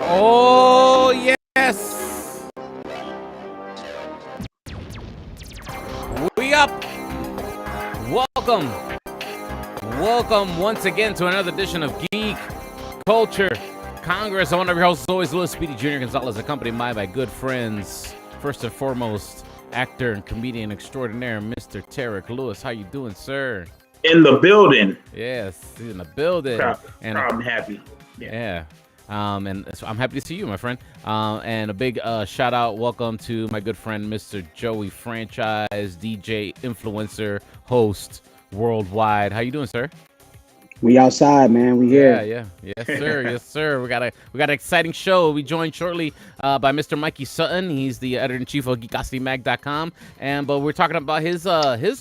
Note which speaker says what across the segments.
Speaker 1: Oh, yes. We up. Welcome. Welcome once again to another edition of Geek Culture Congress. I'm one of your hosts, as always, Louis Speedy Jr. Gonzalez, accompanied by my good friends. First and foremost, actor and comedian extraordinaire, Mr. Tarik Lewis. How you doing, sir?
Speaker 2: In the building.
Speaker 1: Yes, he's in the building.
Speaker 2: Proud and happy.
Speaker 1: Yeah. And so I'm happy to see you, my friend. And a big shout out, welcome to my good friend, Mr. Joey Franchise, DJ, influencer, host worldwide. How you doing, sir?
Speaker 3: We outside, man. We here.
Speaker 1: Yeah. Yes, sir. Yes, sir. We got an exciting show. We joined shortly by Mr. Mikey Sutton. He's the editor-in-chief of GeekOsityMag.com. But we're talking about his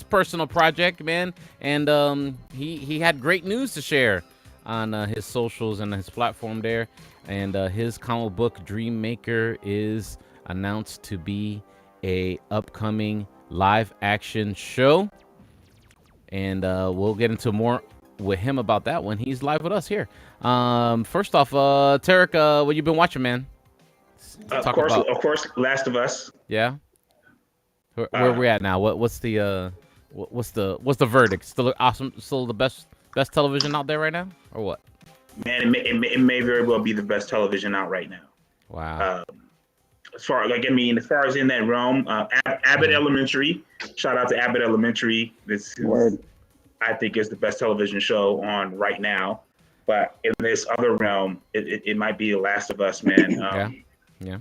Speaker 1: personal project, man. And he had great news to share on his socials and his platform there. And his comic book Dreamwalker is announced to be a upcoming live action show. And we'll get into more with him about that when he's live with us here. First off, Tarik, what you been watching, man?
Speaker 2: Of course, Last of Us.
Speaker 1: Yeah. Where we at now? What's the verdict? Still awesome? Still the best television out there right now, or what?
Speaker 2: Man, it may very well be the best television out right now.
Speaker 1: Wow.
Speaker 2: As far as in that realm, Abbott Elementary. Shout out to Abbott Elementary. I think is the best television show on right now. But in this other realm, it might be The Last of Us, man.
Speaker 1: Yeah.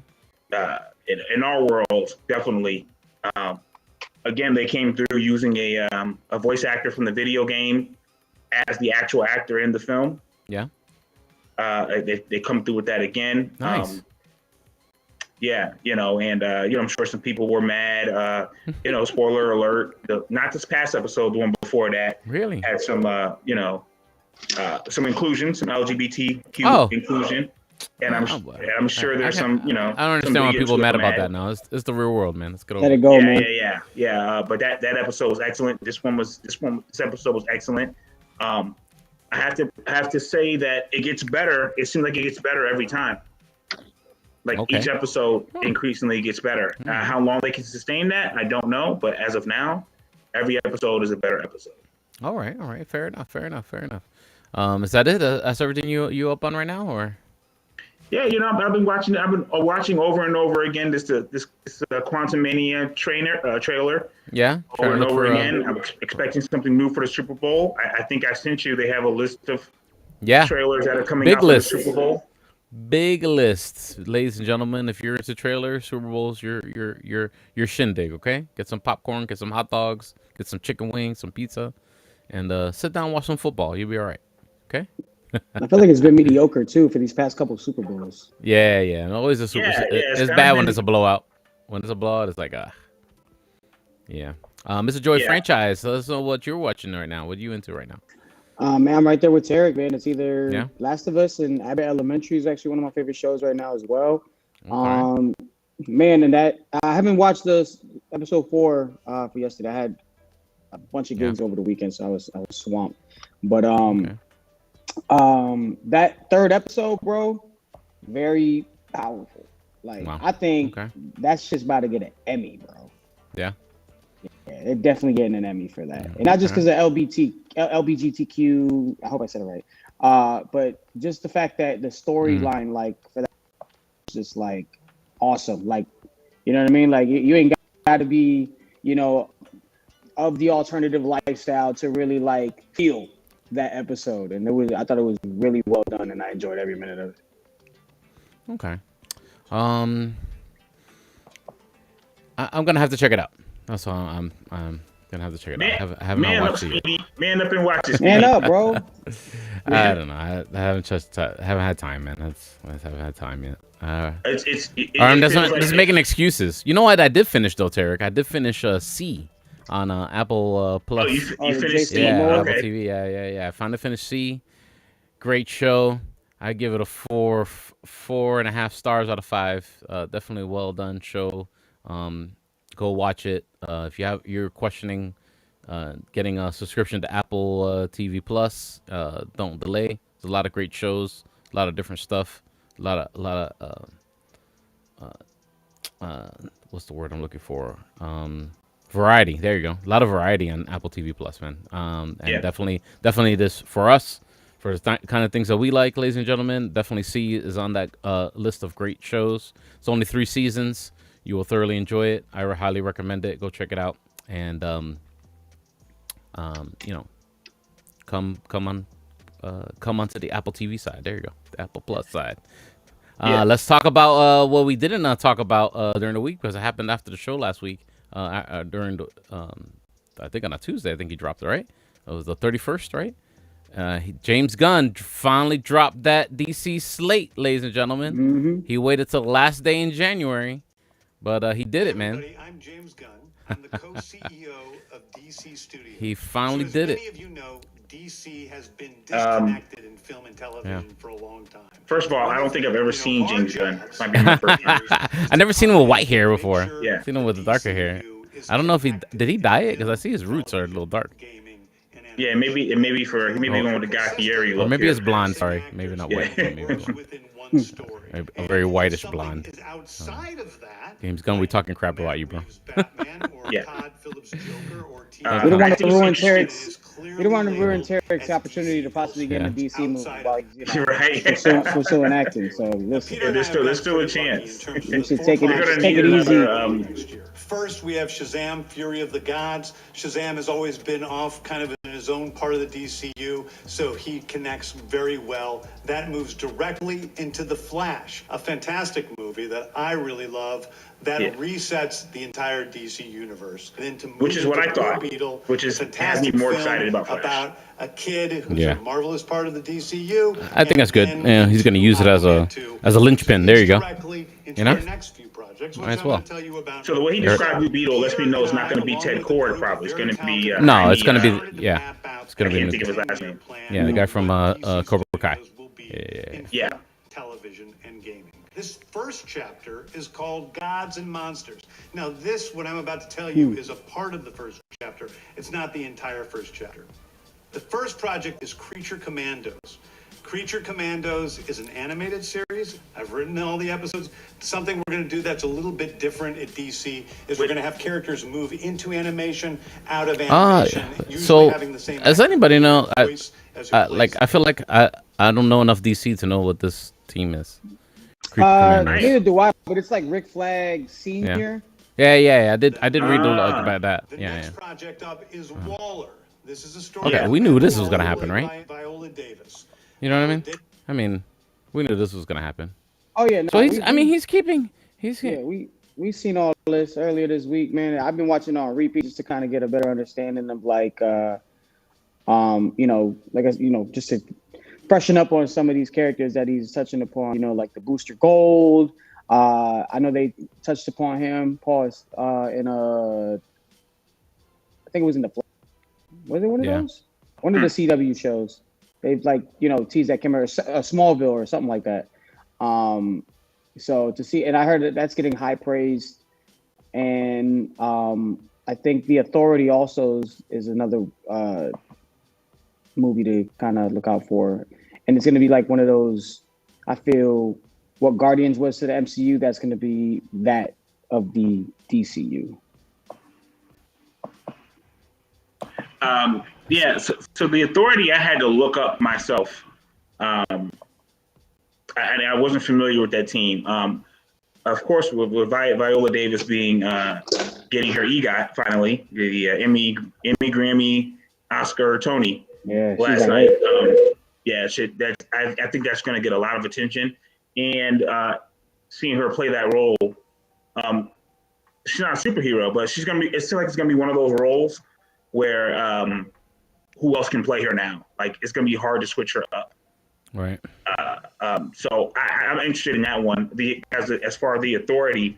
Speaker 2: In our world, definitely. Again, they came through using a voice actor from the video game as the actual actor in the film.
Speaker 1: Yeah.
Speaker 2: They come through with that again.
Speaker 1: Nice.
Speaker 2: I'm sure some people were mad. Spoiler alert. Not this past episode, the one before that.
Speaker 1: Really?
Speaker 2: Had some, some inclusion, some LGBTQ inclusion. And I'm sure there's some. I
Speaker 1: don't understand why people are mad about that now. It's the real world, man. Let's get over it.
Speaker 3: Let it go, man.
Speaker 2: Yeah. But that episode was excellent. This episode was excellent. I have to say that it gets better. It seems like it gets better every time. Each episode increasingly gets better. How long they can sustain that, I don't know. But as of now, every episode is a better episode.
Speaker 1: All right. Fair enough. Is that it? That's everything you up on right now, or?
Speaker 2: Yeah, I've been watching over and over again this Quantum Mania trailer.
Speaker 1: Yeah.
Speaker 2: Over and over again. I'm expecting something new for the Super Bowl. I think I sent you. They have a list of trailers that are coming out for the Super Bowl.
Speaker 1: Big lists, ladies and gentlemen. If you're into trailers, Super Bowls, your shindig. Okay, get some popcorn, get some hot dogs, get some chicken wings, some pizza, and sit down and watch some football. You'll be all right. Okay.
Speaker 3: I feel like it's been mediocre too for these past couple of Super Bowls.
Speaker 1: Yeah. And always a Super. It's bad when it's a blowout. When it's a blowout, it's like Yeah. Mr. Joey Franchise. Let us know what you're watching right now. What are you into right now?
Speaker 3: Man, I'm right there with Tarik, man. It's either Last of Us and Abbott Elementary is actually one of my favorite shows right now as well. Okay. Man, and that I haven't watched this episode 4 for yesterday. I had a bunch of gigs over the weekend, so I was swamped. But that third episode, bro, very powerful. I think that's just about to get an Emmy, bro.
Speaker 1: Yeah.
Speaker 3: Yeah, they're definitely getting an Emmy for that, and not just because of LGBTQ. I hope I said it right. But just the fact that the storyline, for that, is just awesome. You know what I mean? You ain't got to be, of the alternative lifestyle to really feel that episode. And I thought it was really well done, and I enjoyed every minute of it.
Speaker 1: Okay. I'm gonna have to check it out. That's all. I'm gonna have to check it out. I haven't watched it yet.
Speaker 2: Man up and watch this.
Speaker 3: Man up, bro.
Speaker 1: I don't know. I haven't had time, man. I haven't had time yet. I'm just making excuses. You know what? I did finish though, Tarik. I did finish C on Apple Plus.
Speaker 2: Oh, you finished C?
Speaker 1: Apple TV. Yeah. I finally finished C. Great show. I give it a 4.5 stars out of 5. Definitely well done show. Go watch it. If you're questioning getting a subscription to Apple TV Plus, don't delay. There's a lot of great shows, a lot of different stuff, a lot of what's the word I'm looking for? Variety. There you go. A lot of variety on Apple TV Plus, man. And definitely this for us, for the kind of things that we like, ladies and gentlemen. Definitely C is on that list of great shows. It's only 3 seasons. You will thoroughly enjoy it. I highly recommend it. Go check it out. And come onto the Apple TV side. There you go, the Apple Plus side. Let's talk about what we didn't talk about during the week, because it happened after the show last week. During the, I think on a Tuesday, I think he dropped it, right? It was the 31st, right? James Gunn finally dropped that DC slate, ladies and gentlemen.
Speaker 3: Mm-hmm.
Speaker 1: He waited till the last day in January, but he did it, man.
Speaker 4: I'm James Gunn. I'm the co-CEO of DC Studios.
Speaker 1: He finally did it.
Speaker 4: Many of you know, DC has been disconnected in film and television for a long time.
Speaker 2: First of all, I don't think I've ever seen James Gunn. Might be my first time.
Speaker 1: I never seen him with white hair before.
Speaker 2: Yeah.
Speaker 1: I've seen him with the darker hair. I don't know if did he dye it, because I see his roots are a little dark.
Speaker 2: Yeah, maybe going with the Guy Fieri look.
Speaker 1: Or maybe
Speaker 2: here.
Speaker 1: it's blonde. Sorry, maybe not white.
Speaker 2: Yeah.
Speaker 1: Maybe blonde. A very whitish blonde. James Gunn, we talking crap about you, bro.
Speaker 2: Yeah.
Speaker 3: We don't want to ruin Tarik's. We don't want to ruin Tarik's opportunity to possibly get in a DC movie while he's
Speaker 2: Right.
Speaker 3: pursuing acting. So listen,
Speaker 2: Yeah, there's still a chance.
Speaker 3: we should take
Speaker 2: We're gonna
Speaker 3: it
Speaker 2: need
Speaker 3: easy.
Speaker 2: another.
Speaker 4: First, we have Shazam, Fury of the Gods. Shazam has always been off kind of in his own part of the DCU, so he connects very well. That moves directly into The Flash, a fantastic movie that I really love, that resets the entire DC universe. And then to move
Speaker 2: Which is what I thought,
Speaker 4: Beetle,
Speaker 2: which is has me
Speaker 4: fantastic
Speaker 2: more
Speaker 4: film
Speaker 2: excited about Flash.
Speaker 4: About a kid who's a marvelous part of the DCU.
Speaker 1: I think that's good. Yeah, he's going to use it as a linchpin. There you go. You know? Might as well.
Speaker 2: So the way he described Blue Beetle lets me know it's not going to be Ted Cord. Probably it's going to be.
Speaker 1: No, it's going to be it's going to
Speaker 2: I can't
Speaker 1: be
Speaker 2: think of his last name.
Speaker 1: Yeah, the guy from Cobra Kai.
Speaker 2: Yeah.
Speaker 4: Television and gaming. This first chapter is called Gods and Monsters. Now, what I'm about to tell you, is a part of the first chapter. It's not the entire first chapter. The first project is Creature Commandos. Creature Commandos is an animated series. I've written all the episodes. Something we're going to do that's a little bit different at DC is we're going to have characters move into animation, out of animation.
Speaker 1: So,
Speaker 4: having the same
Speaker 1: as anybody know, I feel like I don't know enough DC to know what this team is.
Speaker 3: Neither do I, but it's like Rick Flag Senior.
Speaker 1: Yeah. I did read a lot about that.
Speaker 4: The next project up is Waller. This is a story.
Speaker 1: Okay, we knew this was gonna happen, right?
Speaker 4: Viola Davis.
Speaker 1: You know what I mean? We knew this was gonna happen.
Speaker 3: Oh yeah. No,
Speaker 1: So
Speaker 3: we've seen all this earlier this week, man. I've been watching on repeat just to kind of get a better understanding of just to freshen up on some of these characters that he's touching upon. Like the Booster Gold. I know they touched upon him. Pause. I think it was in the. Was it one of those? One of the CW shows. They've teased that camera, Smallville or something like that. So to see, and I heard that's getting high praise, and I think The Authority also is another movie to kind of look out for, and it's going to be like one of those. I feel what Guardians was to the MCU, that's going to be that of the DCU.
Speaker 2: So The Authority, I had to look up myself. I wasn't familiar with that team. Of course, with Viola Davis being getting her EGOT finally, the Emmy, Grammy, Oscar, Tony last night. I think that's going to get a lot of attention, and seeing her play that role. She's not a superhero, but she's gonna be. It seems like it's gonna be one of those roles where who else can play her now? Like, it's going to be hard to switch her up.
Speaker 1: Right.
Speaker 2: So I'm interested in that one. As far as The Authority,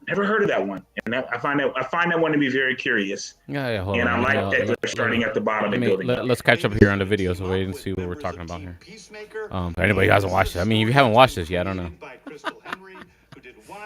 Speaker 2: never heard of that one, and I find that one to be very curious.
Speaker 1: Yeah. Hold
Speaker 2: and
Speaker 1: on.
Speaker 2: I like that they're starting at the bottom and building.
Speaker 1: Let's catch up here on the video so we can see what we're talking about here. If anybody hasn't watched it, I mean, if you haven't watched this yet, I don't know.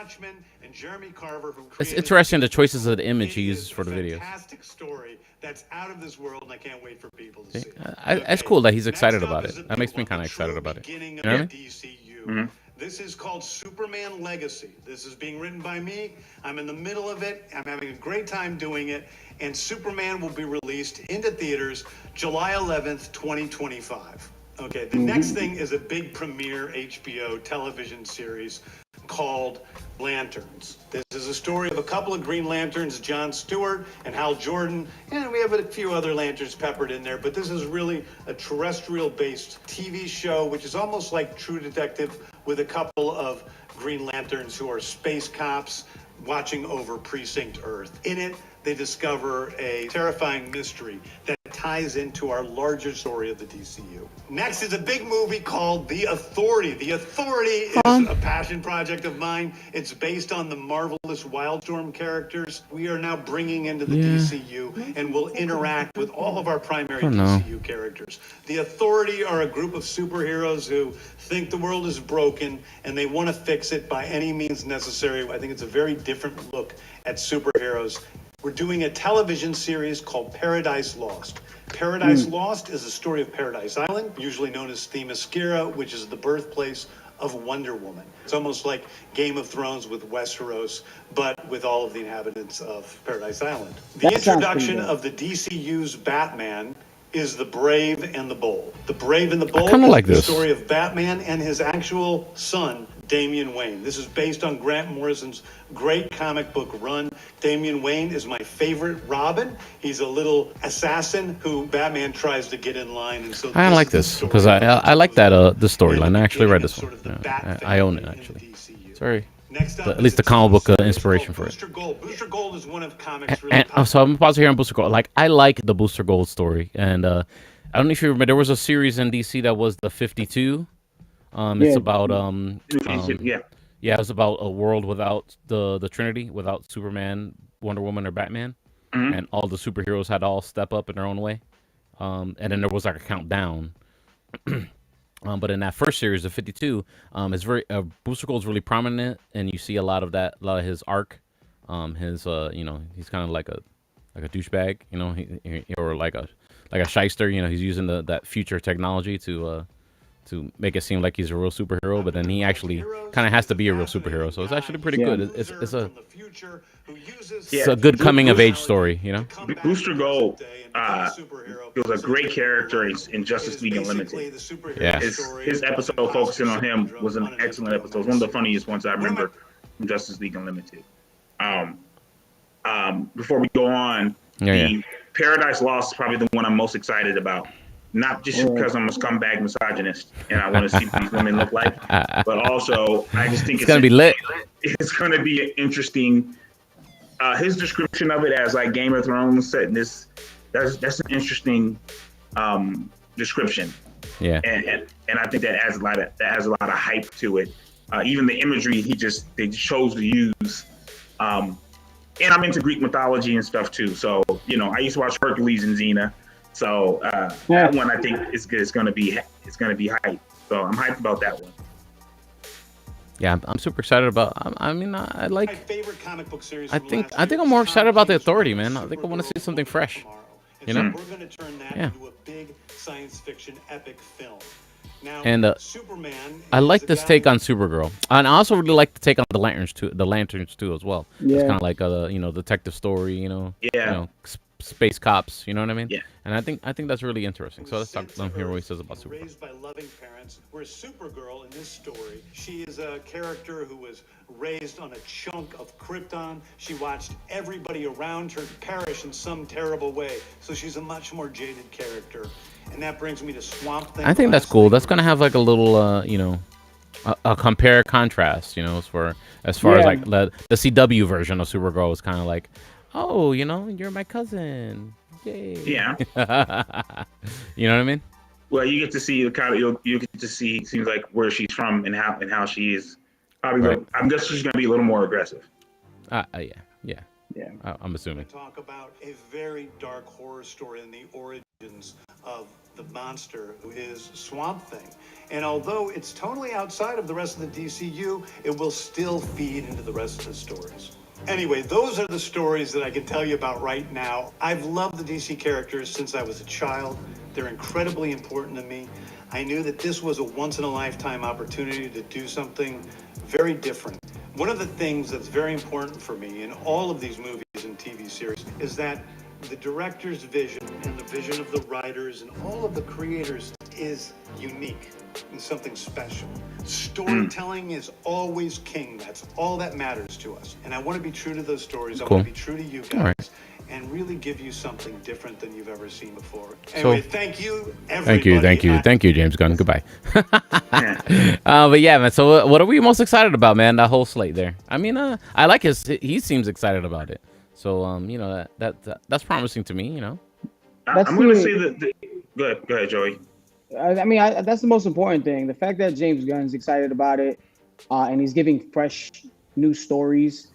Speaker 4: Watchmen and Jeremy Carver, who
Speaker 1: It's
Speaker 4: created
Speaker 1: interesting the choices of the image
Speaker 4: It
Speaker 1: he
Speaker 4: is
Speaker 1: uses for the
Speaker 4: a
Speaker 1: videos.
Speaker 4: fantastic story that's out of this world, and I can't wait for people to
Speaker 1: See?
Speaker 4: see it.
Speaker 1: It's cool that he's
Speaker 4: Next
Speaker 1: excited
Speaker 4: up
Speaker 1: about
Speaker 4: is
Speaker 1: it.
Speaker 4: a
Speaker 1: That
Speaker 4: big
Speaker 1: makes me
Speaker 4: one,
Speaker 1: kind
Speaker 4: the
Speaker 1: of excited
Speaker 4: true
Speaker 1: about it.
Speaker 4: beginning
Speaker 1: You
Speaker 4: of
Speaker 1: know what I
Speaker 4: the
Speaker 1: mean?
Speaker 4: DCU. This is called Superman Legacy. This is being written by me. I'm in the middle of it. I'm having a great time doing it. And Superman will be released into theaters July 11th, 2025. Okay, the next thing is a big premiere HBO television series called Lanterns. This is a story of a couple of Green Lanterns, John Stewart and Hal Jordan, and we have a few other lanterns peppered in there, but this is really a terrestrial-based TV show, which is almost like True Detective with a couple of Green Lanterns who are space cops watching over Precinct Earth. In it, they discover a terrifying mystery that ties into our larger story of the DCU. Next is a big movie called The Authority. The Authority is a passion project of mine. It's based on the marvelous Wildstorm characters we are now bringing into the DCU and will interact with all of our primary DCU characters. The Authority are a group of superheroes who think the world is broken and they want to fix it by any means necessary. I think it's a very different look at superheroes. We're doing a television series called Paradise Lost. Paradise Lost is the story of Paradise Island, usually known as Themyscira, which is the birthplace of Wonder Woman. It's almost like Game of Thrones with Westeros, but with all of the inhabitants of Paradise Island. The introduction of the DCU's Batman is The Brave and the Bold. The Brave and the Bold
Speaker 1: kinda
Speaker 4: is
Speaker 1: like
Speaker 4: the
Speaker 1: this.
Speaker 4: story of Batman and his actual son, Damian Wayne. This is based on Grant Morrison's great comic book run. Damian Wayne is my favorite Robin. He's a little assassin who Batman tries to get in line. And so
Speaker 1: I like this because I like that the storyline. I actually read this one. I own it actually. Sorry.
Speaker 4: Next up,
Speaker 1: At least the comic book inspiration for it.
Speaker 4: Booster Gold. Booster Gold is one of comics really
Speaker 1: And so I'm about to hear on Booster Gold. Like I like the Booster Gold story, and I don't know if you remember. There was a series in DC that was the 52. It's about it was about a world without the Trinity, without Superman, Wonder Woman, or Batman, and all the superheroes had to all step up in their own way. And then there was like a countdown. But in that first series, the 52, it's very Booster Gold's really prominent, and you see a lot of his arc. He's kind of like a douchebag, or like a shyster. He's using that future technology to make it seem like he's a real superhero, but then he actually kind of has to be a real superhero. So it's actually pretty good. It's a good coming of age story,
Speaker 2: Booster Gold he was a great character in Justice League Unlimited.
Speaker 1: Yeah.
Speaker 2: His episode focusing on him was an excellent episode. It was one of the funniest ones I remember from Justice League Unlimited. Before we go on, Paradise Lost is probably the one I'm most excited about. Not just because I'm a scumbag misogynist and I want to see what these women look like, but also I just think it's
Speaker 1: gonna be lit.
Speaker 2: It's going to be interesting. His description of it as like Game of Thrones set in this, that's an interesting description.
Speaker 1: Yeah.
Speaker 2: And I think that adds a lot of hype to it. Even the imagery they chose to use. And I'm into Greek mythology and stuff too. So, I used to watch Hercules and Xena. So that one I think is going to be hype. So I'm hyped about that one.
Speaker 1: Yeah, I'm super excited about. I like.
Speaker 4: My favorite comic book series.
Speaker 1: I think I'm more excited about the Authority, man. I think I want to see something fresh.
Speaker 4: We're going to turn that into a big science fiction epic film. Now,
Speaker 1: And
Speaker 4: Superman.
Speaker 1: I like this take on Supergirl, and I also really like the take on the Lanterns too, as well.
Speaker 3: Yeah.
Speaker 1: It's kind of like a detective story, space cops, you know what I mean?
Speaker 2: Yeah.
Speaker 1: And I think that's really interesting. So let's talk. Let me hear what he says about Supergirl.
Speaker 4: Raised by loving parents, whereas Supergirl in this story, she is a character who was raised on a chunk of Krypton. She watched everybody around her perish in some terrible way, so she's a much more jaded character. And that brings me to Swamp Thing.
Speaker 1: I think that's cool. That's gonna have like a little, a compare contrast, as far as like the CW version of Supergirl is kind of like, oh, you're my cousin. Yay.
Speaker 2: Yeah.
Speaker 1: You know what I mean?
Speaker 2: Well, you get to see you get to see seems like where she's from and how she is. Probably,
Speaker 1: Right.
Speaker 2: I'm guessing she's gonna be a little more aggressive.
Speaker 1: Yeah. I'm assuming.
Speaker 4: Talk about a very dark horror story in the origins of the monster who is Swamp Thing. And although it's totally outside of the rest of the DCU, it will still feed into the rest of the stories. Anyway, those are the stories that I can tell you about right now. I've loved the DC characters since I was a child. They're incredibly important to me. I knew that this was a once-in-a-lifetime opportunity to do something very different. One of the things that's very important for me in all of these movies and TV series is that the director's vision and the vision of the writers and all of the creators is unique and something special. Storytelling is always king. That's all that matters to us. And I want to be true to those stories. I want to be true to you guys. And really give you something different than you've ever seen before. Anyway, thank you, everybody.
Speaker 1: Thank you, James Gunn. Goodbye. But yeah, man. So what are we most excited about, man? That whole slate there. I mean, I like he seems excited about it. So you know that's promising to me. You know.
Speaker 2: I'm going to say that. Go ahead, Joey.
Speaker 3: I mean, that's the most important thing. The fact that James Gunn's excited about it, and he's giving fresh, new stories.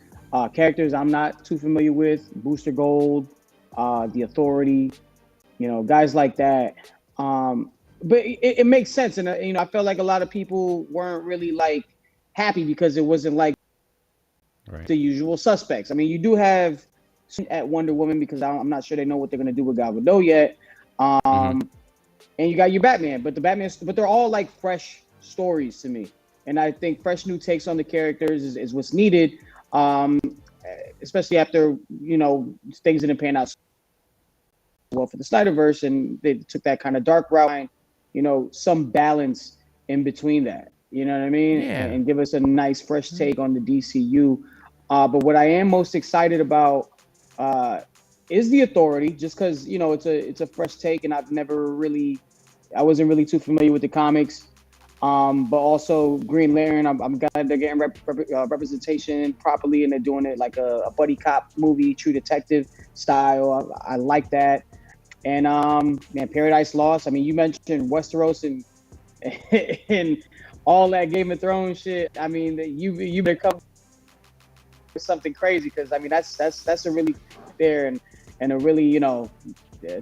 Speaker 3: Characters I'm not too familiar with, Booster Gold, the Authority, you know, guys like that. But it makes sense, and you know, I felt like a lot of people weren't really like happy because it wasn't like the usual suspects. I mean, you do have at Wonder Woman because I'm not sure they know what they're gonna do with Gal Gadot yet, and you got your Batman, but they're all like fresh stories to me, and I think fresh new takes on the characters is what's needed. Especially after, you know, things didn't pan out well for the Snyderverse, and they took that kind of dark route, you know, some balance in between that, you know what I mean?
Speaker 1: Yeah.
Speaker 3: And give us a nice fresh take on the DCU. But what I am most excited about is the Authority, just because, you know, it's a fresh take, and I wasn't really too familiar with the comics. But also Green Lantern, I'm glad they're getting representation properly, and they're doing it like a buddy cop movie, True Detective style. I like that. And man, Paradise Lost. I mean, you mentioned Westeros and and all that Game of Thrones shit. I mean, you better come with something crazy, because I mean that's a really there and a really, you know,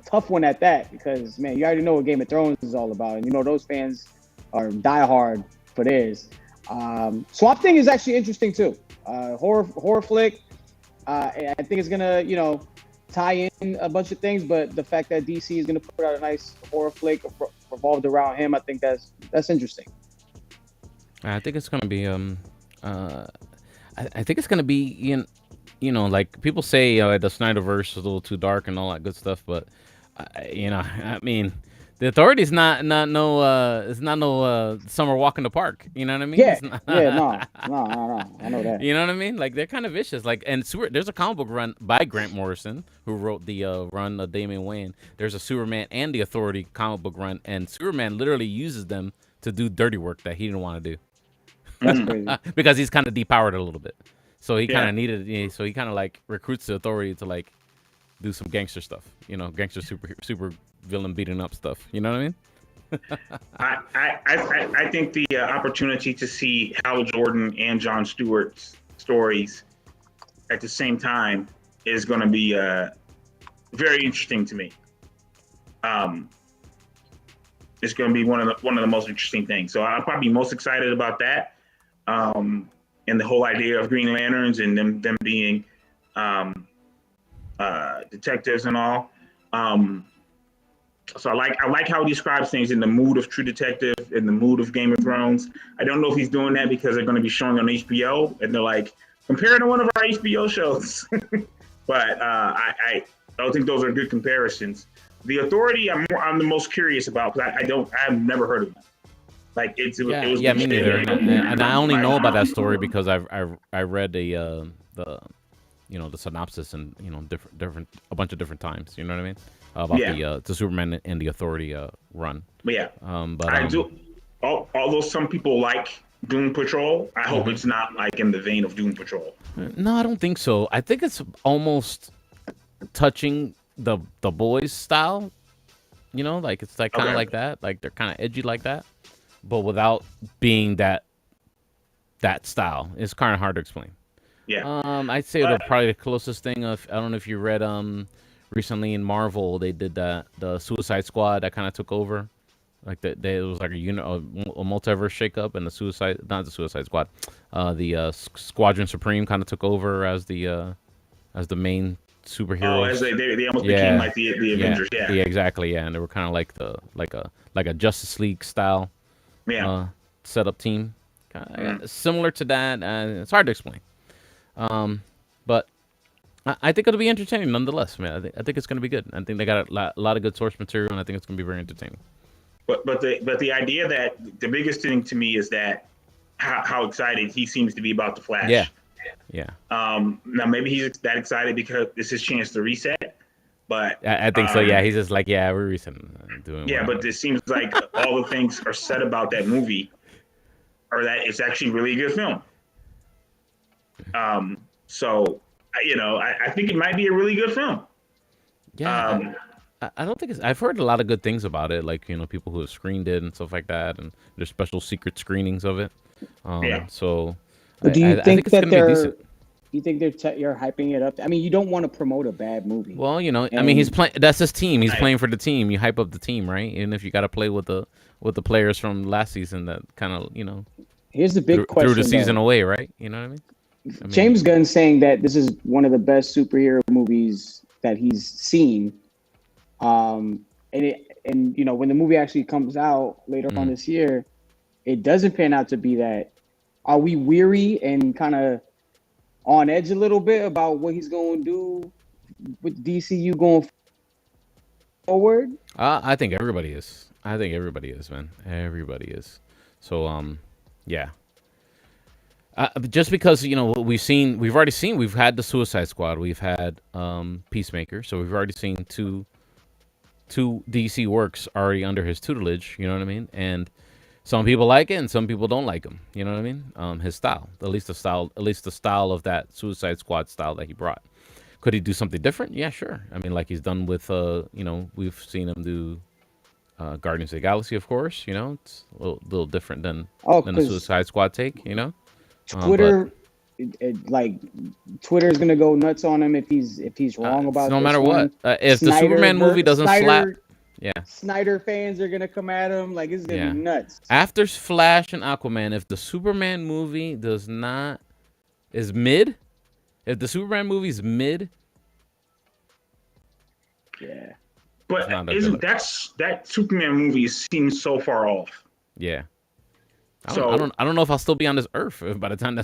Speaker 3: tough one at that, because man, you already know what Game of Thrones is all about, and you know those fans are diehard for theirs. Swamp Thing is actually interesting too. Horror flick. I think it's gonna, you know, tie in a bunch of things, but the fact that DC is gonna put out a nice horror flick revolved around him, I think that's interesting.
Speaker 1: I think it's gonna be I think it's gonna be you know, like people say the Snyderverse is a little too dark and all that good stuff, but you know, I mean, the Authority is not no summer walk in the park. You know what I mean?
Speaker 3: Yeah, no, I know that.
Speaker 1: You know what I mean? Like they're kind of vicious. Like, and there's a comic book run by Grant Morrison, who wrote the run of Damian Wayne. There's a Superman and the Authority comic book run, and Superman literally uses them to do dirty work that he didn't want to do.
Speaker 3: That's crazy.
Speaker 1: Because he's kind of depowered a little bit, so he kind of needed. So he kind of like recruits the Authority to like do some gangster stuff. You know, gangster super villain beating up stuff. You know what I mean?
Speaker 2: I think the opportunity to see Hal Jordan and Jon Stewart's stories at the same time is going to be very interesting to me. It's going to be one of the most interesting things. So I'm probably most excited about that, and the whole idea of Green Lanterns and them being detectives and all. So I like how he describes things in the mood of True Detective, in the mood of Game of Thrones. I don't know if he's doing that because they're going to be showing on HBO, and they're like, compare to one of our HBO shows. But I don't think those are good comparisons. The Authority, I'm the most curious about, because I've never heard of them. Like it was
Speaker 1: me neither. And I only know about that story because I read the synopsis and different a bunch of different times. You know what I mean? About the Superman and the Authority run.
Speaker 2: Yeah. But I do. Although some people like Doom Patrol, I hope it's not like in the vein of Doom Patrol.
Speaker 1: No, I don't think so. I think it's almost touching the boys style. You know, like it's like kind of like that. Like they're kind of edgy like that, but without being that style. It's kind of hard to explain.
Speaker 2: Yeah.
Speaker 1: I'd say probably the closest thing of, I don't know if you read recently in Marvel, they did the Suicide Squad that kind of took over. Like it was like a multiverse shakeup, and not the Suicide Squad, the Squadron Supreme kind of took over as the main superheroes.
Speaker 2: Oh, as they almost became like the Avengers. Yeah,
Speaker 1: exactly. Yeah, and they were kind of like a Justice League style setup team, similar to that. It's hard to explain, but I think it'll be entertaining nonetheless, man. I think it's going to be good. I think they got a lot of good source material, and I think it's going to be very entertaining.
Speaker 2: But the idea that the biggest thing to me is that how excited he seems to be about the Flash.
Speaker 1: Yeah.
Speaker 2: Now maybe he's that excited because it's his chance to reset. But
Speaker 1: I think so. Yeah, he's just like, we're resetting.
Speaker 2: But it seems like all the things are said about that movie, or that it's actually really a good film. So I think it might be a really good film.
Speaker 1: Yeah. I don't think I've heard a lot of good things about it, like people who have screened it and stuff like that, and there's special secret screenings of it. So,
Speaker 3: but do you think
Speaker 1: that
Speaker 3: you think you're hyping it up? I mean, you don't want to promote a bad movie.
Speaker 1: Well, I mean, he's playing. That's his team. He's playing for the team. You hype up the team, right? And if you got to play with the players from last season, that kind of
Speaker 3: here's the big question:
Speaker 1: threw the season away, right? You know what I mean?
Speaker 3: James Gunn saying that this is one of the best superhero movies that he's seen. And when the movie actually comes out later on this year, it doesn't pan out to be that. Are we weary and kind of on edge a little bit about what he's going to do with DCU going forward?
Speaker 1: I think everybody is. Man. Everybody is. So, yeah. Just because we've had the Suicide Squad, we've had Peacemaker, so we've already seen two DC works already under his tutelage. You know what I mean? And some people like it, and some people don't like him. You know what I mean? His style, at least the style of that Suicide Squad style that he brought. Could he do something different? Yeah, sure. I mean, like he's done with we've seen him do Guardians of the Galaxy, of course. It's a little different than the Suicide Squad take.
Speaker 3: Twitter, Twitter's gonna go nuts on him if he's wrong about
Speaker 1: no
Speaker 3: this
Speaker 1: matter
Speaker 3: one.
Speaker 1: what. If the Superman movie doesn't slap,
Speaker 3: Snyder fans are gonna come at him like it's gonna be nuts.
Speaker 1: After Flash and Aquaman, if the Superman movie is mid, if the Superman movie is mid,
Speaker 2: but that Superman movie seems so far off.
Speaker 1: Yeah. I don't know if I'll still be on this earth by the time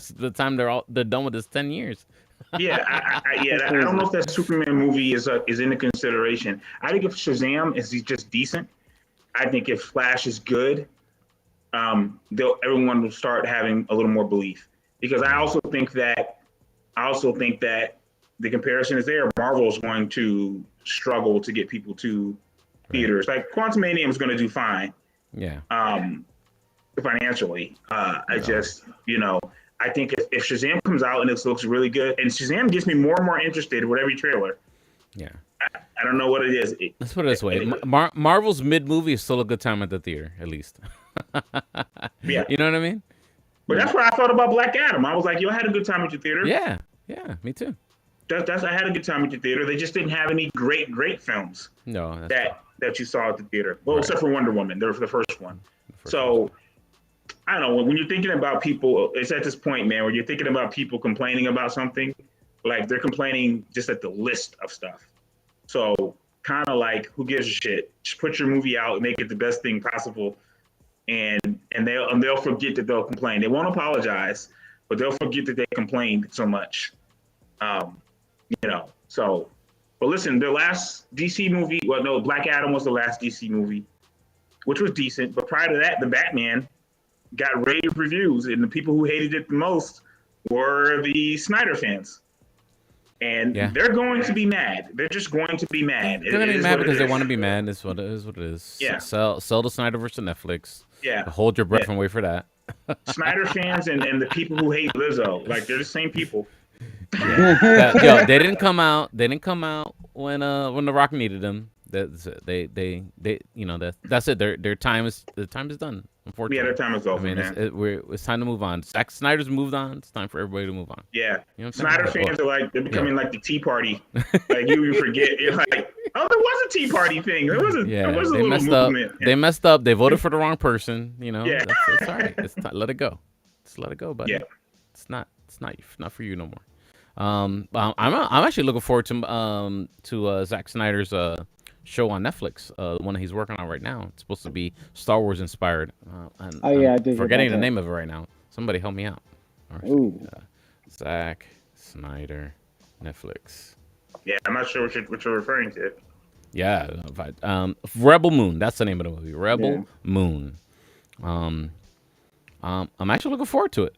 Speaker 1: they're done with this 10 years.
Speaker 2: I don't know if that Superman movie is in the consideration. I think if Shazam is just decent, I think if Flash is good, everyone will start having a little more belief. Because I also think that the comparison is there. Marvel is going to struggle to get people to theaters. Like Quantumania is going to do fine.
Speaker 1: Yeah.
Speaker 2: Financially, I think if Shazam comes out and it looks really good, and Shazam gets me more and more interested with every trailer.
Speaker 1: Yeah,
Speaker 2: I don't know what it is.
Speaker 1: Let's put it this way: Marvel's mid movie is still a good time at the theater, at least.
Speaker 2: Yeah,
Speaker 1: you know what I mean.
Speaker 2: But that's what I thought about Black Adam. I was like, I had a good time at the theater.
Speaker 1: Yeah, me too.
Speaker 2: I had a good time at the theater. They just didn't have any great films.
Speaker 1: No,
Speaker 2: that you saw at the theater. Well, except for Wonder Woman, they're the first one. I don't know, when you're thinking about people, it's at this point, man, where you're thinking about people complaining about something, like they're complaining just at the list of stuff. So kind of like, who gives a shit? Just put your movie out and make it the best thing possible, and they'll forget that they'll complain. They won't apologize, but they'll forget that they complained so much. So, but listen, the last DC movie, Black Adam was the last DC movie, which was decent. But prior to that, The Batman got rave reviews, and the people who hated it the most were the Snyder fans. And they're going to be mad. They're just going to be mad.
Speaker 1: They're going to be mad because they want to be mad. It's what it is.
Speaker 2: Yeah.
Speaker 1: Sell the Snyderverse to Netflix.
Speaker 2: Yeah.
Speaker 1: Hold your breath and wait for that.
Speaker 2: Snyder fans and the people who hate Lizzo, like they're the same people.
Speaker 1: They didn't come out. They didn't come out when The Rock needed them. They that's it. Their time is done. Unfortunately,
Speaker 2: Yeah, their time is over,
Speaker 1: I mean,
Speaker 2: man.
Speaker 1: it's time to move on. Zack Snyder's moved on. It's time for everybody to move on.
Speaker 2: Yeah,
Speaker 1: You know what I'm
Speaker 2: Snyder
Speaker 1: saying?
Speaker 2: fans are like they're becoming like the Tea Party. Like you forget, you're like, oh, there was a Tea Party thing. There was a
Speaker 1: they
Speaker 2: little
Speaker 1: messed
Speaker 2: movement.
Speaker 1: up. They messed up. They voted for the wrong person.
Speaker 2: Yeah.
Speaker 1: It's all right. Let it go. Just let it go, buddy.
Speaker 2: Yeah.
Speaker 1: It's not for you no more. I'm actually looking forward to Zack Snyder's show on Netflix. The one that he's working on right now. It's supposed to be Star Wars inspired.
Speaker 3: I did.
Speaker 1: Forgetting the name of it right now. Somebody help me out. All right.
Speaker 3: Ooh.
Speaker 1: Zack Snyder, Netflix.
Speaker 2: Yeah, I'm not sure what you're referring to.
Speaker 1: Yeah, Rebel Moon. That's the name of the movie. Rebel Moon. I'm actually looking forward to it.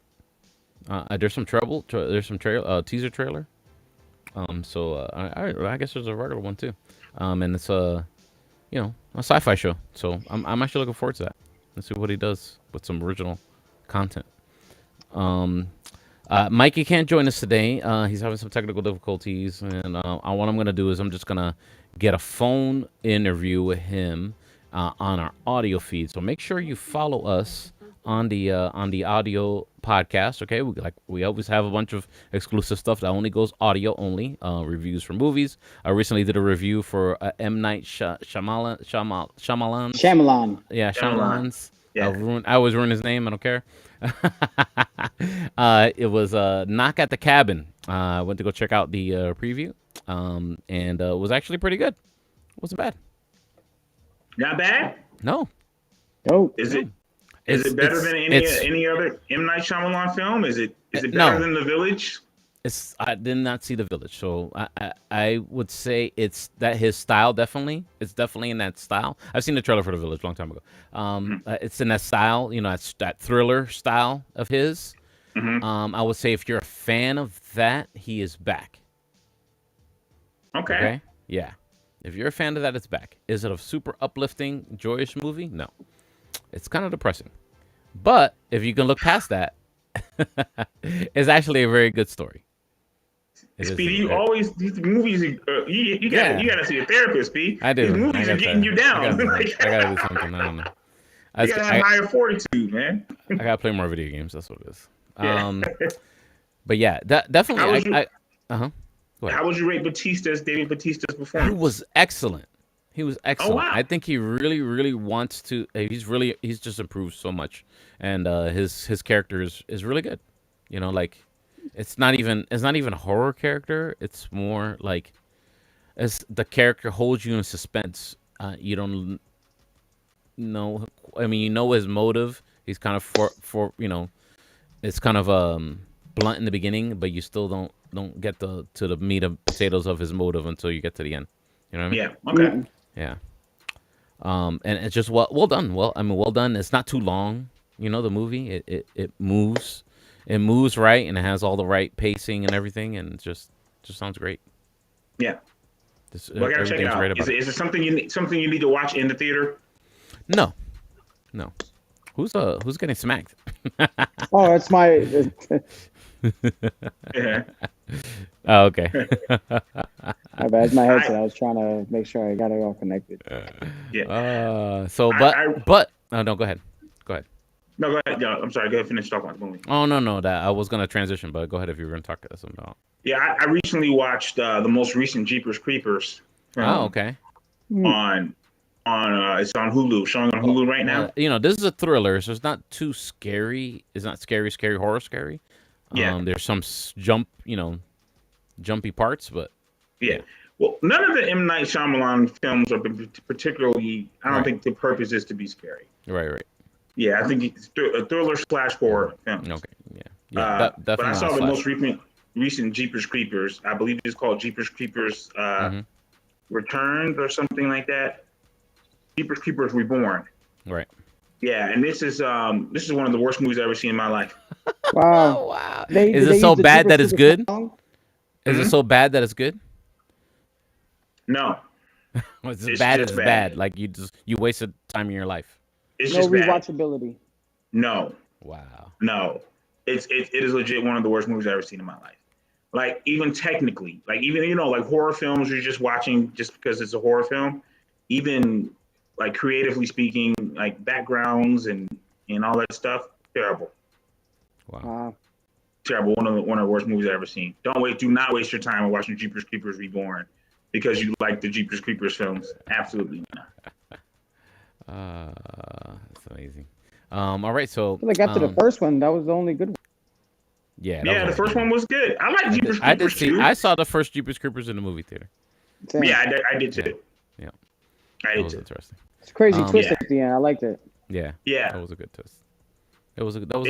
Speaker 1: There's some teaser trailer. So I guess there's a regular one too. And it's a sci-fi show. So I'm actually looking forward to that. Let's see what he does with some original content. Mikey can't join us today. He's having some technical difficulties, and what I'm gonna do is I'm just gonna get a phone interview with him on our audio feed. So make sure you follow us on the audio podcast. Okay, we always have a bunch of exclusive stuff that only goes audio only. Reviews for movies. I recently did a review for M. Night Shyamalan. Yeah, Shyamalan's.
Speaker 2: Yeah.
Speaker 1: I always ruin his name. I don't care. It was Knock at the Cabin. I went to go check out the preview, and it was actually pretty good. It wasn't bad.
Speaker 2: Not bad.
Speaker 1: No.
Speaker 3: Dope.
Speaker 2: Is it better than any other M. Night Shyamalan film? Is it better than The Village?
Speaker 1: I did not see The Village, so I would say it's that his style definitely. It's definitely in that style. I've seen the trailer for The Village a long time ago. It's in that style, that thriller style of his. I would say if you're a fan of that, he is back.
Speaker 2: Okay.
Speaker 1: Yeah. If you're a fan of that, it's back. Is it a super uplifting, joyous movie? No. It's kind of depressing. But if you can look past that, it's actually a very good story.
Speaker 2: Speedy, these movies, you gotta see a therapist, Speedy.
Speaker 1: I do.
Speaker 2: These movies are getting you down.
Speaker 1: I gotta do something. I don't know.
Speaker 2: You gotta have higher fortitude, man.
Speaker 1: I gotta play more video games. That's what it is.
Speaker 2: Yeah.
Speaker 1: But yeah, definitely.
Speaker 2: How would you rate David Bautista's performance?
Speaker 1: He was excellent.
Speaker 2: Oh, wow.
Speaker 1: I think he really, really wants to. He's just improved so much, and his character is really good. It's not even a horror character. It's more like as the character holds you in suspense. You don't know. I mean, you know his motive. He's kind of it's kind of blunt in the beginning, but you still don't get to the meat and potatoes of his motive until you get to the end. You know what I mean?
Speaker 2: Yeah. Okay.
Speaker 1: Yeah. And it's just well done. Well done. It's not too long. The movie. It moves. It moves right, and it has all the right pacing and everything, and it just sounds great.
Speaker 2: Yeah. I gotta check it out. Is it something you need to watch in the theater?
Speaker 1: No. Who's getting smacked?
Speaker 3: Oh, that's my.
Speaker 2: Yeah.
Speaker 1: Oh, okay.
Speaker 3: That's my headset. I was trying to make sure I got it all connected.
Speaker 2: Yeah.
Speaker 1: No, go ahead.
Speaker 2: No, go ahead. I'm sorry. Go ahead. Finish talking about the movie.
Speaker 1: Oh no, that I was gonna transition, but go ahead if you were gonna talk to us about.
Speaker 2: Yeah, I recently watched the most recent Jeepers Creepers.
Speaker 1: Okay.
Speaker 2: On it's on Hulu, showing on Hulu right now.
Speaker 1: This is a thriller, so it's not too scary. It's not scary, horror scary.
Speaker 2: Yeah.
Speaker 1: There's some jumpy parts, but
Speaker 2: yeah. Well, none of the M. Night Shyamalan films are particularly. I don't think the purpose is to be scary.
Speaker 1: Right.
Speaker 2: Yeah, I think it's a thriller / horror film.
Speaker 1: Okay. Yeah.
Speaker 2: But I saw the most recent Jeepers Creepers. I believe it's called Jeepers Creepers Returned or something like that. Jeepers Creepers Reborn.
Speaker 1: Right.
Speaker 2: Yeah, and this is one of the worst movies I've ever seen in my life.
Speaker 3: Wow.
Speaker 1: Wow. Is it so bad that it's good? Is it so bad that it's good?
Speaker 2: No.
Speaker 1: It's bad. It's bad. Like you wasted time in your life.
Speaker 2: It's
Speaker 3: no
Speaker 2: just
Speaker 3: rewatchability.
Speaker 2: No.
Speaker 1: Wow.
Speaker 2: No. It is legit one of the worst movies I've ever seen in my life. Like even technically, like even like horror films you're just watching just because it's a horror film. even like creatively speaking, like backgrounds and all that stuff, terrible.
Speaker 1: Wow.
Speaker 2: Terrible. One of the worst movies I've ever seen. Do not waste your time watching Jeepers Creepers Reborn because you like the Jeepers Creepers films. Absolutely not.
Speaker 1: That's amazing. All right, so
Speaker 3: I feel like after the first one, that was the only good one.
Speaker 1: Yeah,
Speaker 2: the first one was good. I like Jeepers Creepers too.
Speaker 1: I saw the first Jeepers Creepers in the movie theater.
Speaker 3: Same.
Speaker 2: Yeah, I did too.
Speaker 1: Yeah.
Speaker 2: I
Speaker 1: That
Speaker 2: did
Speaker 1: was
Speaker 2: too.
Speaker 1: interesting.
Speaker 3: It's a crazy twist at the end. I liked it.
Speaker 1: Yeah.
Speaker 2: Yeah.
Speaker 1: That was a good twist. That was a good horror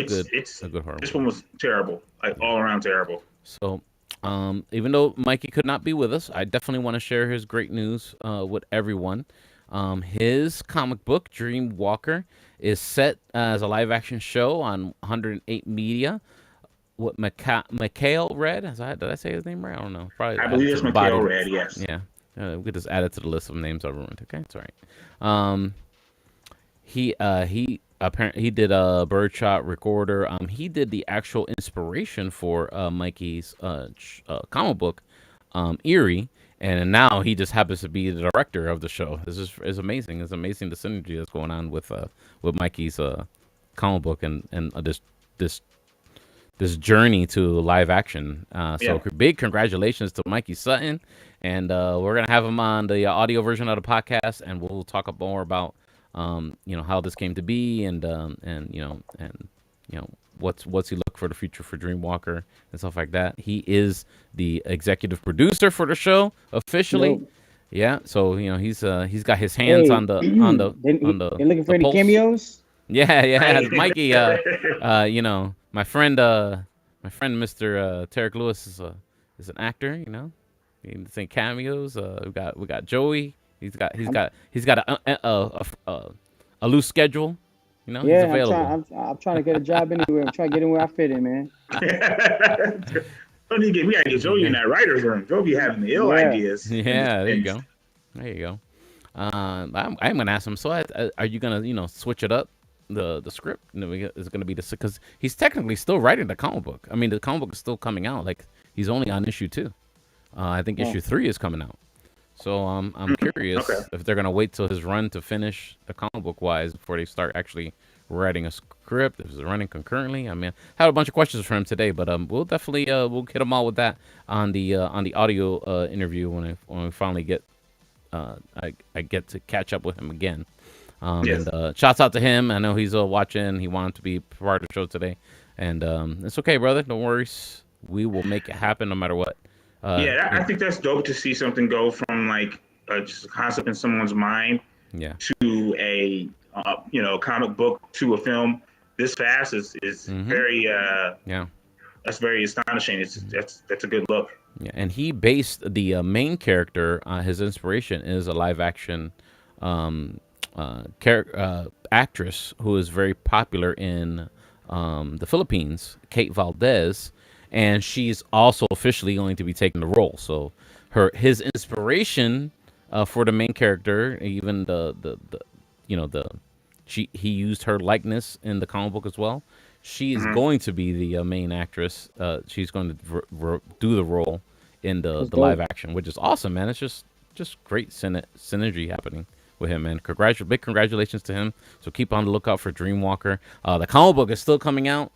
Speaker 2: This
Speaker 1: movie.
Speaker 2: one was terrible, like all around terrible.
Speaker 1: So, even though Mikey could not be with us, I definitely want to share his great news with everyone. His comic book, Dreamwalker, is set as a live-action show on 108 Media. What Mikhail Red? Did I say his name right? I don't know. Probably.
Speaker 2: I believe it's Mikhail Red. Yes.
Speaker 1: Yeah. We could just add it to the list of names I ruined. Okay, it's all right. He apparently he did a Birdshot Recorder. He did the actual inspiration for Mikey's comic book, Eerie, and now he just happens to be the director of the show. This is amazing. It's amazing the synergy that's going on with Mikey's comic book and this journey to live action. So big congratulations to Mikey Sutton, and we're gonna have him on the audio version of the podcast, and we'll talk more about how this came to be, and what's he look for the future for Dreamwalker and stuff like that. He is the executive producer for the show officially.
Speaker 3: Nope.
Speaker 1: Yeah, so he's got his hands on the
Speaker 3: You looking for any
Speaker 1: pulse.
Speaker 3: cameos?
Speaker 1: Yeah, Mikey. My friend Mr. Tarik Lewis is an actor. He's in cameos. We got Joey. He's got a loose schedule. He's available.
Speaker 3: I'm trying to get a job anywhere. I'm trying to get in where I fit in, man.
Speaker 2: We gotta get Joey in that writer's room. Joey be having the ill ideas.
Speaker 1: Yeah, there you go. I'm gonna ask him. So, are you gonna switch it up? The script is going to be because he's technically still writing the comic book. I mean, the comic book is still coming out. Like, he's only on issue 2. I think issue 3 is coming out. So I'm curious if they're going to wait till his run to finish the comic book wise before they start actually writing a script. If it's running concurrently, I mean, I had a bunch of questions for him today, but we'll definitely we'll hit them all with that on the audio interview when we finally get I get to catch up with him again. And shouts out to him. I know he's watching. He wanted to be part of the show today, and it's okay, brother. No worries. We will make it happen no matter what.
Speaker 2: I think that's dope to see something go from like just a concept in someone's mind to a comic book to a film this fast is very that's very astonishing. That's a good look.
Speaker 1: Yeah, and he based the main character. His inspiration is a live action actress who is very popular in the Philippines, Kate Valdez, and she's also officially going to be taking the role. So his inspiration for the main character, even he used her likeness in the comic book as well. She is going to be the main actress. She's going to do the role in the live action, which is awesome, man. It's just great synergy happening with him, man. Big congratulations to him. So keep on the lookout for Dreamwalker. The comic book is still coming out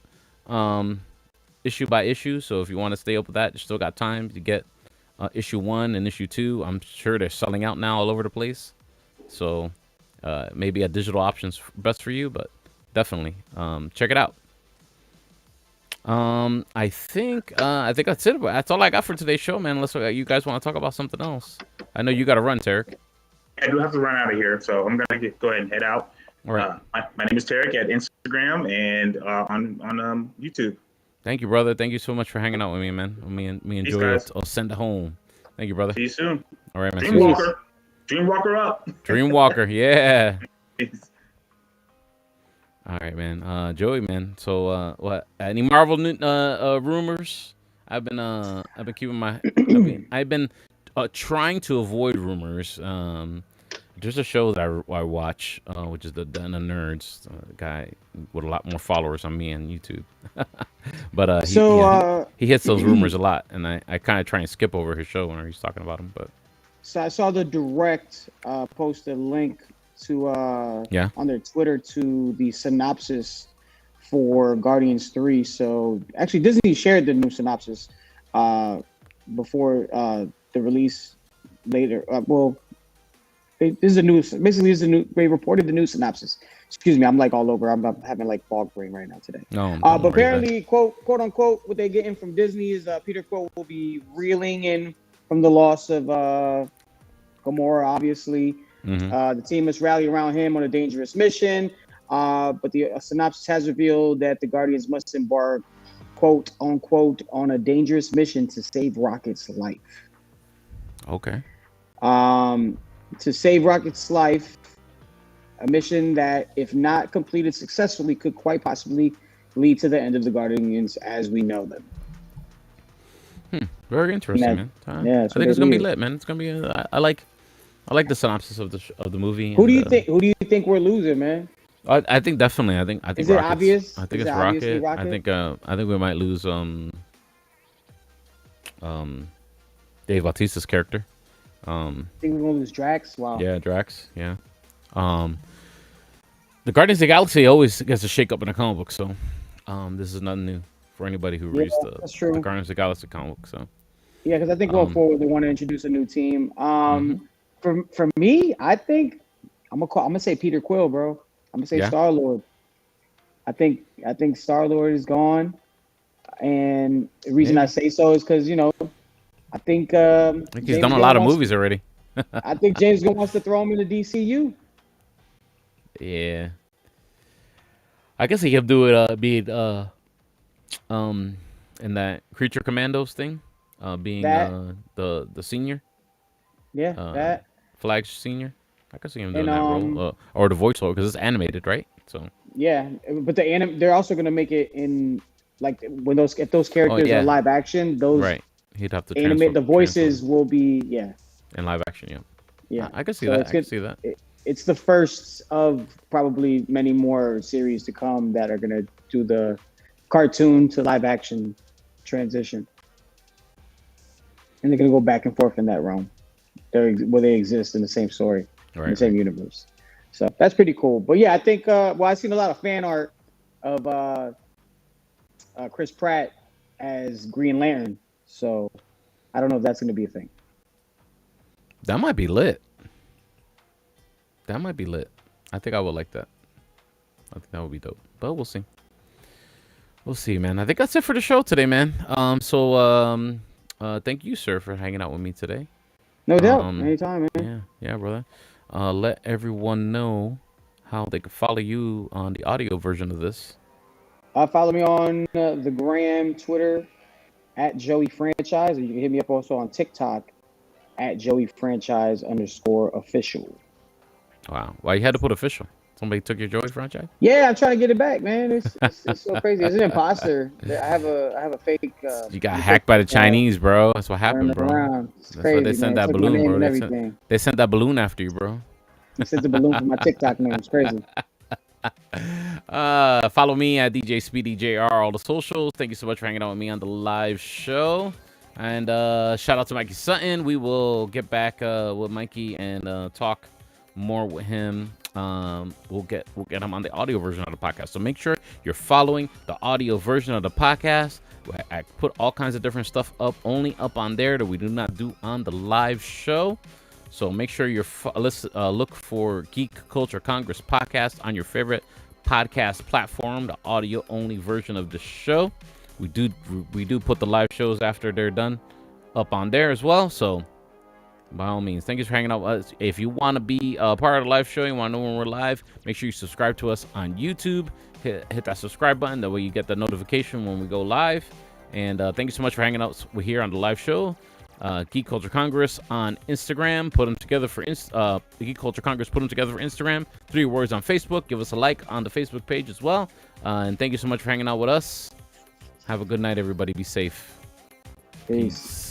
Speaker 1: issue by issue, so if you want to stay up with that, you still got time to get issue 1 and issue 2. I'm sure they're selling out now all over the place, so maybe a digital option's best for you, but definitely check it out. I think that's it. That's all I got for today's show, man. Unless you guys want to talk about something else. I know you got to run, Tarik.
Speaker 2: I do have to run out of here, so I'm gonna go ahead and head out.
Speaker 1: All right.
Speaker 2: My name is Tarik at Instagram and on YouTube.
Speaker 1: Thank you, brother. Thank you so much for hanging out with me, man. Me and Joey will send it home. Thank you, brother.
Speaker 2: See you soon.
Speaker 1: All right, man.
Speaker 2: Dreamwalker up.
Speaker 1: Dreamwalker, yeah. All right, man. Joey, man. So, what? Any Marvel rumors? I've been keeping my. I've been trying to avoid rumors. There's a show that I watch, which is the Den of Nerds, guy with a lot more followers on me on YouTube. But he hits those rumors a lot, and I kind of try and skip over his show when he's talking about them. But
Speaker 3: So I saw the direct post a link to on their Twitter to the synopsis for Guardians 3. So actually, Disney shared the new synopsis before the release later. This is a new. They reported the new synopsis. Excuse me, I'm like all over. I'm having like fog brain right now today.
Speaker 1: No,
Speaker 3: but apparently, quote unquote, what they're getting from Disney is Peter Quill will be reeling in from the loss of Gamora, obviously. The team must rally around him on a dangerous mission. But the synopsis has revealed that the Guardians must embark, quote unquote, on a dangerous mission to save Rocket's life.
Speaker 1: Okay.
Speaker 3: To save Rocket's life, a mission that, if not completed successfully, could quite possibly lead to the end of the Guardians as we know them.
Speaker 1: Very interesting, man.
Speaker 3: Yeah,
Speaker 1: I think it's gonna be lit, man. It's gonna be. I like the synopsis of the movie.
Speaker 3: Who do you think we're losing, man?
Speaker 1: I think definitely. I think.
Speaker 3: Is it obvious?
Speaker 1: I think it's Rocket. I think we might lose Dave Bautista's character.
Speaker 3: I think we're gonna lose Drax. Wow.
Speaker 1: Yeah, Drax. Yeah. The Guardians of the Galaxy always gets a shake up in the comic book, so this is nothing new for anybody who reads the Guardians of the Galaxy comic book. So
Speaker 3: yeah, because I think going forward they want to introduce a new team. For me, I think I'm gonna say Peter Quill, bro. I'm gonna say Star-Lord. I think Star-Lord is gone, and the reason I say so is because I think
Speaker 1: he's done a lot of movies already.
Speaker 3: I think James Gunn wants to throw him in the DCU.
Speaker 1: Yeah, I guess he could do it. In that Creature Commandos thing, being the senior.
Speaker 3: Yeah, that
Speaker 1: Flag Senior. I could see him doing that role, or the voiceover because it's animated, right? So
Speaker 3: yeah, but they're also gonna make it in like if those characters are live action, those
Speaker 1: right. He'd have to
Speaker 3: animate the voices will be
Speaker 1: in live action.
Speaker 3: Yeah.
Speaker 1: I can see that. I can see that.
Speaker 3: It's the first of probably many more series to come that are gonna do the cartoon to live action transition, and they're gonna go back and forth in that realm. Where they exist in the same story, in the same universe. So that's pretty cool. But yeah, I think I've seen a lot of fan art of Chris Pratt as Green Lantern. So I don't know if that's going to be a thing.
Speaker 1: That might be lit. I think I would like that. I think that would be dope. But we'll see. We'll see, man. I think that's it for the show today, man. Thank you, sir, for hanging out with me today.
Speaker 3: No doubt. Anytime, man.
Speaker 1: Yeah, brother. Let everyone know how they can follow you on the audio version of this.
Speaker 3: Follow me on the gram, Twitter, at Joey Franchise. And you can hit me up also on TikTok at Joey Franchise _official.
Speaker 1: Wow. Why you had to put official? Somebody took your Joey Franchise?
Speaker 3: Yeah, I'm trying to get it back, man. It's so crazy. It's an imposter. I have a fake.
Speaker 1: You got hacked by the Chinese, bro. That's what happened, bro.
Speaker 3: It's crazy.
Speaker 1: They sent that balloon, bro. They sent that balloon after you, bro.
Speaker 3: They sent the balloon for my TikTok name. It's crazy.
Speaker 1: Follow me at DJ Speedy JR, all the socials. Thank you so much for hanging out with me on the live show. And shout out to Mikey Sutton. We will get back with Mikey and talk more with him. We'll get him on the audio version of the podcast. So make sure you're following the audio version of the podcast. I put all kinds of different stuff only up on there that we do not do on the live show. So make sure you're look for Geek Culture Congress podcast on your favorite podcast platform, the audio only version of the show. We do put the live shows after they're done up on there as well. So by all means, thank you for hanging out with us. If you want to be a part of the live show, you want to know when we're live, make sure you subscribe to us on YouTube. Hit that subscribe button. That way you get the notification when we go live. And thank you so much for hanging out here on the live show. Geek Culture Congress on Instagram. Put them together for Geek Culture Congress. Put them together for Instagram. 3 words on Facebook. Give us a like on the Facebook page as well. And thank you so much for hanging out with us. Have a good night, everybody. Be safe.
Speaker 3: Peace.